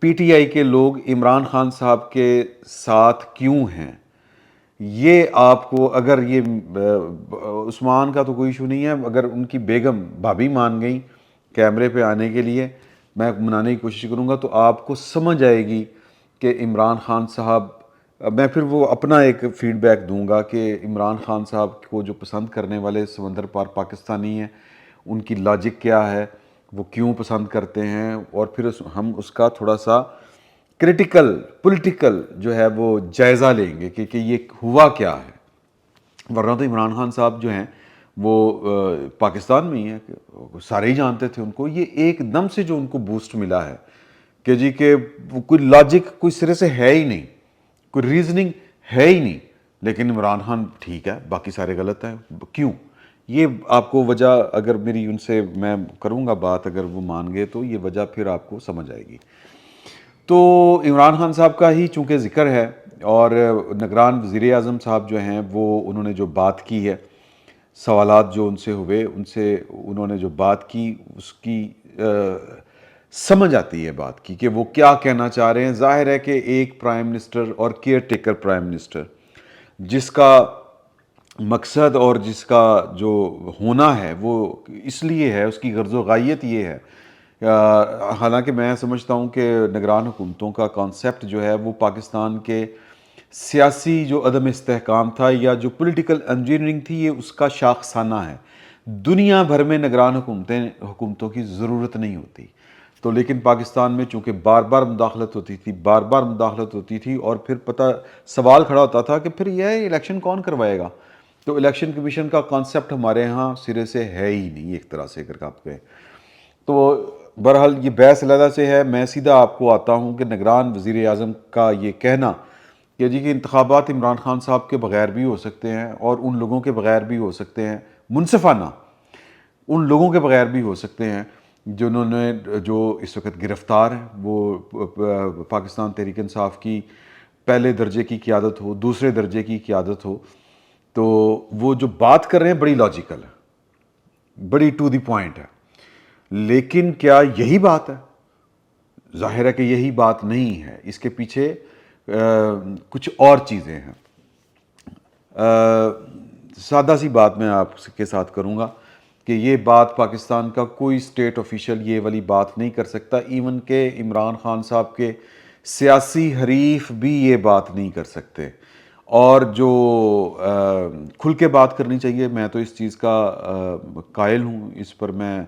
P T I کے لوگ عمران خان صاحب کے ساتھ کیوں ہیں، یہ آپ کو اگر یہ عثمان کا تو کوئی ایشو نہیں ہے، اگر ان کی بیگم بھابھی مان گئیں کیمرے پہ آنے کے لیے، میں منانے کی کوشش کروں گا تو آپ کو سمجھ آئے گی کہ عمران خان صاحب، میں پھر وہ اپنا ایک فیڈ بیک دوں گا کہ عمران خان صاحب کو جو پسند کرنے والے سمندر پار پاکستانی ہیں ان کی لاجک کیا ہے، وہ کیوں پسند کرتے ہیں، اور پھر ہم اس کا تھوڑا سا کریٹیکل پولیٹیکل جو ہے وہ جائزہ لیں گے کہ یہ ہوا کیا ہے۔ ورنہ تو عمران خان صاحب جو ہیں وہ پاکستان میں ہی ہیں، سارے ہی جانتے تھے ان کو، یہ ایک دم سے جو ان کو بوسٹ ملا ہے کہ جی کہ کوئی لاجک کوئی سرے سے ہے ہی نہیں، کوئی ریزننگ ہے ہی نہیں، لیکن عمران خان ٹھیک ہے باقی سارے غلط ہیں، کیوں؟ یہ آپ کو وجہ اگر میری ان سے میں کروں گا بات، اگر وہ مان گئے تو یہ وجہ پھر آپ کو سمجھ آئے گی۔ تو عمران خان صاحب کا ہی چونکہ ذکر ہے، اور نگران وزیر اعظم صاحب جو ہیں وہ انہوں نے جو بات کی ہے، سوالات جو ان سے ہوئے، ان سے انہوں نے جو بات کی اس کی سمجھ آتی ہے بات کی کہ وہ کیا کہنا چاہ رہے ہیں۔ ظاہر ہے کہ ایک پرائم منسٹر اور کیئر ٹیکر پرائم منسٹر جس کا مقصد اور جس کا جو ہونا ہے وہ اس لیے ہے، اس کی غرض و غایت یہ ہے، حالانکہ میں سمجھتا ہوں کہ نگران حکومتوں کا کانسیپٹ جو ہے وہ پاکستان کے سیاسی جو عدم استحکام تھا یا جو پولیٹیکل انجینئرنگ تھی، یہ اس کا شاخسانہ ہے۔ دنیا بھر میں نگران حکومتوں کی ضرورت نہیں ہوتی، تو لیکن پاکستان میں چونکہ بار بار مداخلت ہوتی تھی اور پھر سوال کھڑا ہوتا تھا کہ پھر یہ الیکشن کون کروائے گا؟ تو الیکشن کمیشن کا کانسیپٹ ہمارے ہاں سرے سے ہے ہی نہیں ایک طرح سے اگر آپ کہیں تو۔ بہرحال یہ بحث علیحدہ سے ہے، میں سیدھا آپ کو آتا ہوں کہ نگران وزیر اعظم کا یہ کہنا کہ جی کہ انتخابات عمران خان صاحب کے بغیر بھی ہو سکتے ہیں اور ان لوگوں کے بغیر بھی ہو سکتے ہیں، منصفانہ ان لوگوں کے بغیر بھی ہو سکتے ہیں جنہوں نے جو اس وقت گرفتار ہیں، وہ پاکستان تحریک انصاف کی پہلے درجے کی قیادت ہو، دوسرے درجے کی قیادت ہو، تو وہ جو بات کر رہے ہیں بڑی لاجیکل ہے، بڑی ٹو دی پوائنٹ ہے، لیکن کیا یہی بات ہے؟ ظاہر ہے کہ یہی بات نہیں ہے، اس کے پیچھے کچھ اور چیزیں ہیں۔ سادہ سی بات میں آپ کے ساتھ کروں گا کہ یہ بات پاکستان کا کوئی اسٹیٹ آفیشل یہ والی بات نہیں کر سکتا، ایون کہ عمران خان صاحب کے سیاسی حریف بھی یہ بات نہیں کر سکتے، اور جو کھل کے بات کرنی چاہیے، میں تو اس چیز کا قائل ہوں اس پر میں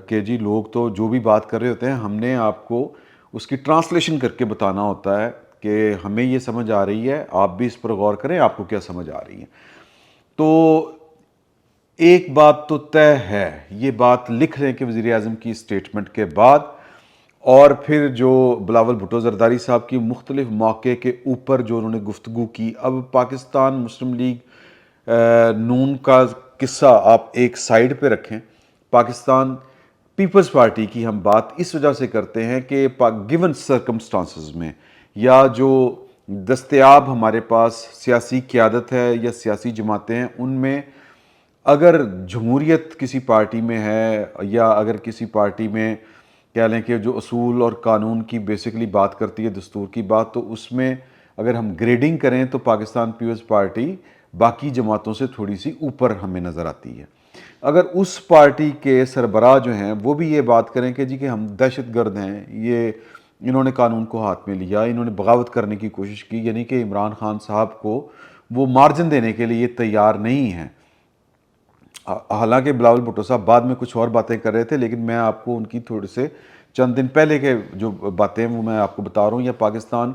کہ جی لوگ تو جو بھی بات کر رہے ہوتے ہیں ہم نے آپ کو اس کی ٹرانسلیشن کر کے بتانا ہوتا ہے کہ ہمیں یہ سمجھ آ رہی ہے، آپ بھی اس پر غور کریں آپ کو کیا سمجھ آ رہی ہے۔ تو ایک بات تو طے ہے، یہ بات لکھ لیں کہ وزیر اعظم کی اسٹیٹمنٹ کے بعد، اور پھر جو بلاول بھٹو زرداری صاحب کی مختلف موقع کے اوپر جو انہوں نے گفتگو کی، اب پاکستان مسلم لیگ نون کا قصہ آپ ایک سائیڈ پہ رکھیں، پاکستان پیپلز پارٹی کی ہم بات اس وجہ سے کرتے ہیں کہ گیون سرکمسٹانسز میں یا جو دستیاب ہمارے پاس سیاسی قیادت ہے یا سیاسی جماعتیں ہیں، ان میں اگر جمہوریت کسی پارٹی میں ہے یا اگر کسی پارٹی میں کہہ لیں کہ جو اصول اور قانون کی بیسیکلی بات کرتی ہے، دستور کی بات، تو اس میں اگر ہم گریڈنگ کریں تو پاکستان پیپلز پارٹی باقی جماعتوں سے تھوڑی سی اوپر ہمیں نظر آتی ہے۔ اگر اس پارٹی کے سربراہ جو ہیں وہ بھی یہ بات کریں کہ جی کہ ہم دہشت گرد ہیں، یہ انہوں نے قانون کو ہاتھ میں لیا، انہوں نے بغاوت کرنے کی کوشش کی، یعنی کہ عمران خان صاحب کو وہ مارجن دینے کے لیے تیار نہیں ہیں۔ حالانکہ بلاول بھٹو صاحب بعد میں کچھ اور باتیں کر رہے تھے، لیکن میں آپ کو ان کی تھوڑے سے چند دن پہلے کے جو باتیں وہ میں آپ کو بتا رہا ہوں، یا پاکستان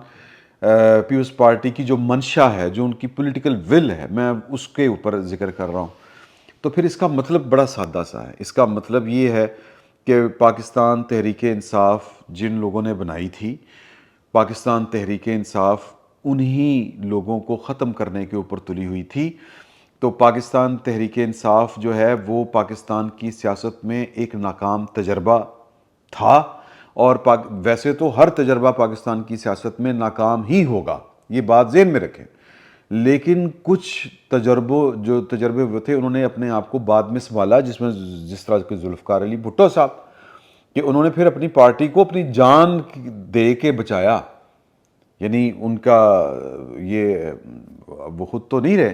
پیپلز پارٹی کی جو منشا ہے، جو ان کی پولیٹیکل ول ہے، میں اس کے اوپر ذکر کر رہا ہوں۔ تو پھر اس کا مطلب بڑا سادہ سا ہے، اس کا مطلب یہ ہے کہ پاکستان تحریک انصاف جن لوگوں نے بنائی تھی، پاکستان تحریک انصاف انہی لوگوں کو ختم کرنے کے اوپر تلی ہوئی تھی۔ تو پاکستان تحریک انصاف جو ہے وہ پاکستان کی سیاست میں ایک ناکام تجربہ تھا، اور ویسے تو ہر تجربہ پاکستان کی سیاست میں ناکام ہی ہوگا، یہ بات ذہن میں رکھیں، لیکن کچھ جو تجربے ہوئے تھے انہوں نے اپنے آپ کو بعد میں سنبھالا، جس طرح کے ذوالفقار علی بھٹو صاحب، کہ انہوں نے پھر اپنی پارٹی کو اپنی جان دے کے بچایا. یعنی ان کا یہ وہ خود تو نہیں رہے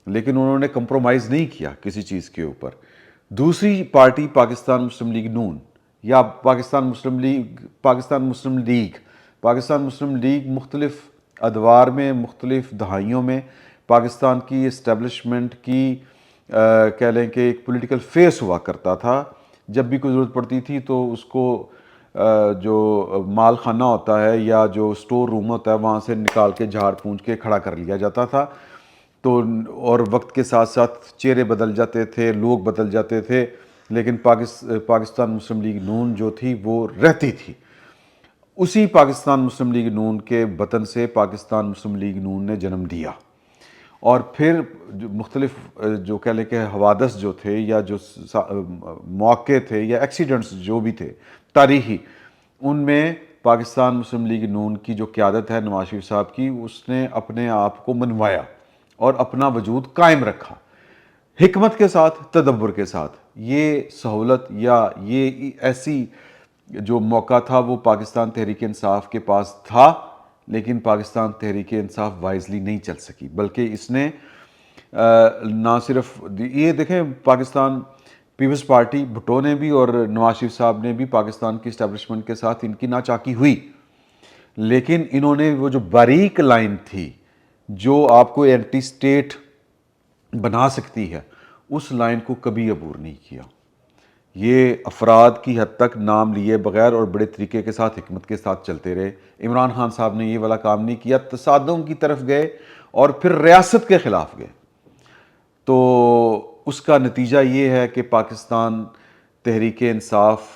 لیکن انہوں نے کمپرومائز نہیں کیا کسی چیز کے اوپر. دوسری پارٹی پاکستان مسلم لیگ نون یا پاکستان مسلم لیگ مختلف ادوار میں مختلف دہائیوں میں پاکستان کی اسٹیبلشمنٹ کی کہہ لیں کہ ایک پولیٹیکل فیس ہوا کرتا تھا. جب بھی کوئی ضرورت پڑتی تھی تو اس کو جو مال خانہ ہوتا ہے یا جو سٹور روم ہوتا ہے وہاں سے نکال کے جھاڑ پونچھ کے کھڑا کر لیا جاتا تھا. تو اور وقت کے ساتھ ساتھ چہرے بدل جاتے تھے، لوگ بدل جاتے تھے، لیکن پاکستان مسلم لیگ نون جو تھی وہ رہتی تھی. اسی پاکستان مسلم لیگ نون کے بطن سے پاکستان مسلم لیگ نون نے جنم دیا. اور پھر مختلف جو کہہ لیں کہ حوادث جو تھے یا جو مواقع تھے یا ایکسیڈنٹس جو بھی تھے تاریخی، ان میں پاکستان مسلم لیگ نون کی جو قیادت ہے نواز شریف صاحب کی، اس نے اپنے آپ کو منوایا اور اپنا وجود قائم رکھا حکمت کے ساتھ، تدبر کے ساتھ. یہ سہولت یا یہ ایسی جو موقع تھا وہ پاکستان تحریک انصاف کے پاس تھا، لیکن پاکستان تحریک انصاف وائزلی نہیں چل سکی، بلکہ اس نے نہ صرف یہ دیکھیں پاکستان پیپلز پارٹی بھٹو نے بھی اور نواز شریف صاحب نے بھی پاکستان کی اسٹیبلشمنٹ کے ساتھ ان کی ناچاکی ہوئی، لیکن انہوں نے وہ جو باریک لائن تھی جو آپ کو اینٹی اسٹیٹ بنا سکتی ہے اس لائن کو کبھی عبور نہیں کیا. یہ افراد کی حد تک نام لیے بغیر اور بڑے طریقے کے ساتھ حکمت کے ساتھ چلتے رہے. عمران خان صاحب نے یہ والا کام نہیں کیا، تصادم کی طرف گئے اور پھر ریاست کے خلاف گئے. تو اس کا نتیجہ یہ ہے کہ پاکستان تحریک انصاف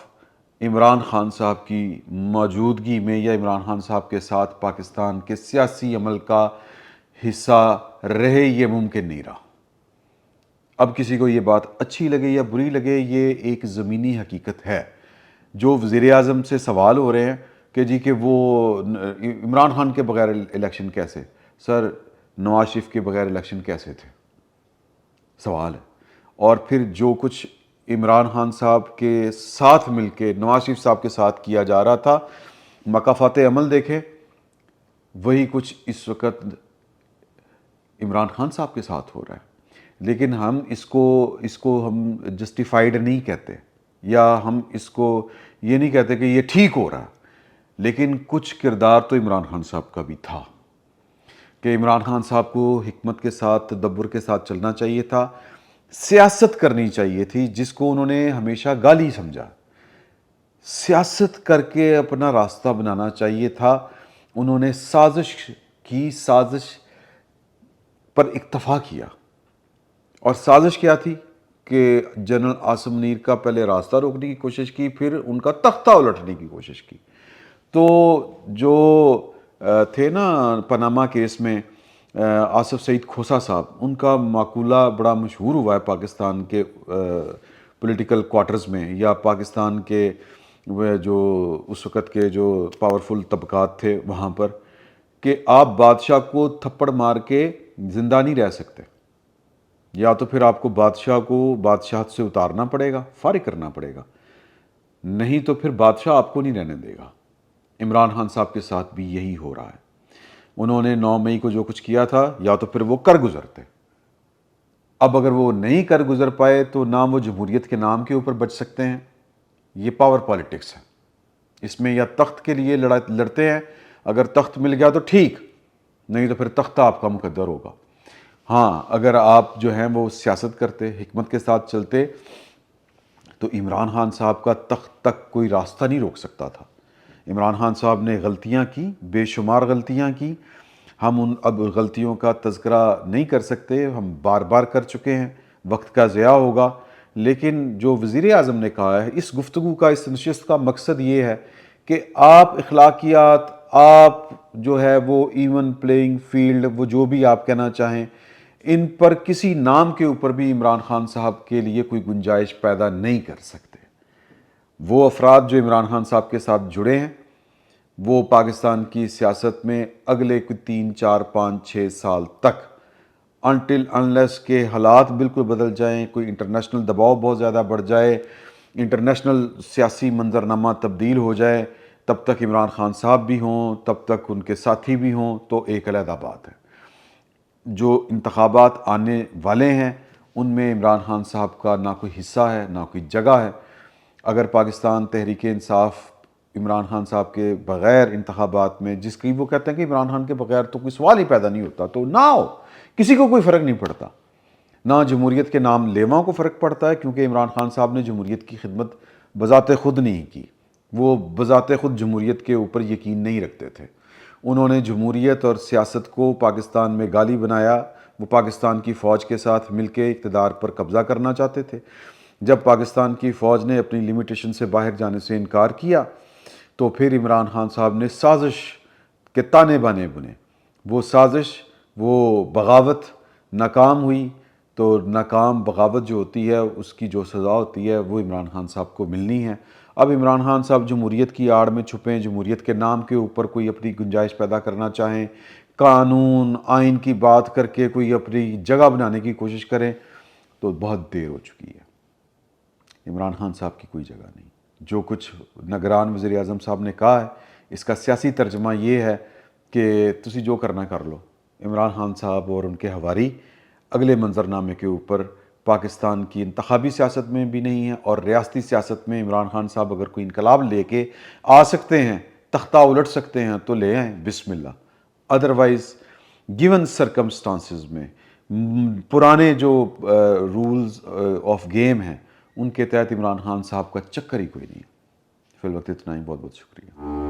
عمران خان صاحب کی موجودگی میں یا عمران خان صاحب کے ساتھ پاکستان کے سیاسی عمل کا حصہ رہے یہ ممکن نہیں رہا. اب کسی کو یہ بات اچھی لگے یا بری لگے، یہ ایک زمینی حقیقت ہے. جو وزیر اعظم سے سوال ہو رہے ہیں کہ جی کہ وہ عمران خان کے بغیر الیکشن کیسے، سر نواز شریف کے بغیر الیکشن کیسے تھے، سوال ہے. اور پھر جو کچھ عمران خان صاحب کے ساتھ مل کے نواز شریف صاحب کے ساتھ کیا جا رہا تھا، مکافات عمل دیکھیں، وہی کچھ اس وقت عمران خان صاحب کے ساتھ ہو رہا ہے. لیکن ہم اس کو ہم جسٹیفائیڈ نہیں کہتے یا ہم اس کو یہ نہیں کہتے کہ یہ ٹھیک ہو رہا ہے، لیکن کچھ کردار تو عمران خان صاحب کا بھی تھا کہ عمران خان صاحب کو حکمت کے ساتھ تدبر کے ساتھ چلنا چاہیے تھا، سیاست کرنی چاہیے تھی جس کو انہوں نے ہمیشہ گالی سمجھا، سیاست کر کے اپنا راستہ بنانا چاہیے تھا. انہوں نے سازش کی، سازش پر اکتفا کیا. اور سازش کیا تھی کہ جنرل عاصم منیر کا پہلے راستہ روکنے کی کوشش کی، پھر ان کا تختہ الٹنے کی کوشش کی. تو جو تھے نا پاناما کیس میں آصف سعید کھوسا صاحب، ان کا مقولہ بڑا مشہور ہوا ہے پاکستان کے پولیٹیکل کوارٹرز میں یا پاکستان کے جو اس وقت کے جو پاورفل طبقات تھے وہاں پر، کہ آپ بادشاہ کو تھپڑ مار کے زندہ نہیں رہ سکتے، یا تو پھر آپ کو بادشاہ کو بادشاہت سے اتارنا پڑے گا، فارغ کرنا پڑے گا، نہیں تو پھر بادشاہ آپ کو نہیں رہنے دے گا. عمران خان صاحب کے ساتھ بھی یہی ہو رہا ہے. انہوں نے 9 مئی کو جو کچھ کیا تھا یا تو پھر وہ کر گزرتے. اب اگر وہ نہیں کر گزر پائے تو نہ وہ جمہوریت کے نام کے اوپر بچ سکتے ہیں. یہ پاور پالیٹکس ہے، اس میں یا تخت کے لیے لڑتے ہیں، اگر تخت مل گیا تو ٹھیک، نہیں تو پھر تختہ آپ کا مقدر ہوگا. ہاں اگر آپ جو ہیں وہ سیاست کرتے، حکمت کے ساتھ چلتے، تو عمران خان صاحب کا تخت تک کوئی راستہ نہیں روک سکتا تھا. عمران خان صاحب نے غلطیاں کی، بے شمار غلطیاں کی. ہم اب غلطیوں کا تذکرہ نہیں کر سکتے، ہم بار بار کر چکے ہیں، وقت کا ضیاع ہوگا. لیکن جو وزیر اعظم نے کہا ہے، اس گفتگو کا، اس نشست کا مقصد یہ ہے کہ آپ اخلاقیات، آپ جو ہے وہ ایون پلینگ فیلڈ، وہ جو بھی آپ کہنا چاہیں، ان پر کسی نام کے اوپر بھی عمران خان صاحب کے لیے کوئی گنجائش پیدا نہیں کر سکتے. وہ افراد جو عمران خان صاحب کے ساتھ جڑے ہیں وہ پاکستان کی سیاست میں اگلے 3 4 5 6 سال تک انٹل انلیس کے حالات بالکل بدل جائیں، کوئی انٹرنیشنل دباؤ بہت زیادہ بڑھ جائے، انٹرنیشنل سیاسی منظرنامہ تبدیل ہو جائے، تب تک عمران خان صاحب بھی ہوں، تب تک ان کے ساتھی بھی ہوں، تو ایک علیحدہ بات ہے۔ جو انتخابات آنے والے ہیں ان میں عمران خان صاحب کا نہ کوئی حصہ ہے نہ کوئی جگہ ہے۔ اگر پاکستان تحریک انصاف عمران خان صاحب کے بغیر انتخابات میں، جس کی وہ کہتے ہیں کہ عمران خان کے بغیر تو کوئی سوال ہی پیدا نہیں ہوتا، تو نہ ہو، کسی کو کوئی فرق نہیں پڑتا، نہ جمہوریت کے نام لیواں کو فرق پڑتا ہے، کیونکہ عمران خان صاحب نے جمہوریت کی خدمت بذات خود نہیں کی، وہ بذات خود جمہوریت کے اوپر یقین نہیں رکھتے تھے۔ انہوں نے جمہوریت اور سیاست کو پاکستان میں گالی بنایا، وہ پاکستان کی فوج کے ساتھ مل کے اقتدار پر قبضہ کرنا چاہتے تھے۔ جب پاکستان کی فوج نے اپنی لمیٹیشن سے باہر جانے سے انکار کیا تو پھر عمران خان صاحب نے سازش کے تانے بانے بنے، وہ سازش، وہ بغاوت ناکام ہوئی، تو ناکام بغاوت جو ہوتی ہے اس کی جو سزا ہوتی ہے وہ عمران خان صاحب کو ملنی ہے۔ اب عمران خان صاحب جمہوریت کی آڑ میں چھپیں، جمہوریت کے نام کے اوپر کوئی اپنی گنجائش پیدا کرنا چاہیں، قانون آئین کی بات کر کے کوئی اپنی جگہ بنانے کی کوشش کریں، تو بہت دیر ہو چکی ہے۔ عمران خان صاحب کی کوئی جگہ نہیں۔ جو کچھ نگران وزیر اعظم صاحب نے کہا ہے، اس کا سیاسی ترجمہ یہ ہے کہ تسی جو کرنا کر لو۔ عمران خان صاحب اور ان کے حواری اگلے منظرنامے کے اوپر پاکستان کی انتخابی سیاست میں بھی نہیں ہے، اور ریاستی سیاست میں عمران خان صاحب اگر کوئی انقلاب لے کے آ سکتے ہیں، تختہ الٹ سکتے ہیں، تو لے آئیں، بسم اللہ۔ ادروائز گیون سرکمسٹانسز میں پرانے جو رولز آف گیم ہیں ان کے تحت عمران خان صاحب کا چکر ہی کوئی نہیں ہے۔ فی الوقت اتنا ہی، بہت بہت شکریہ۔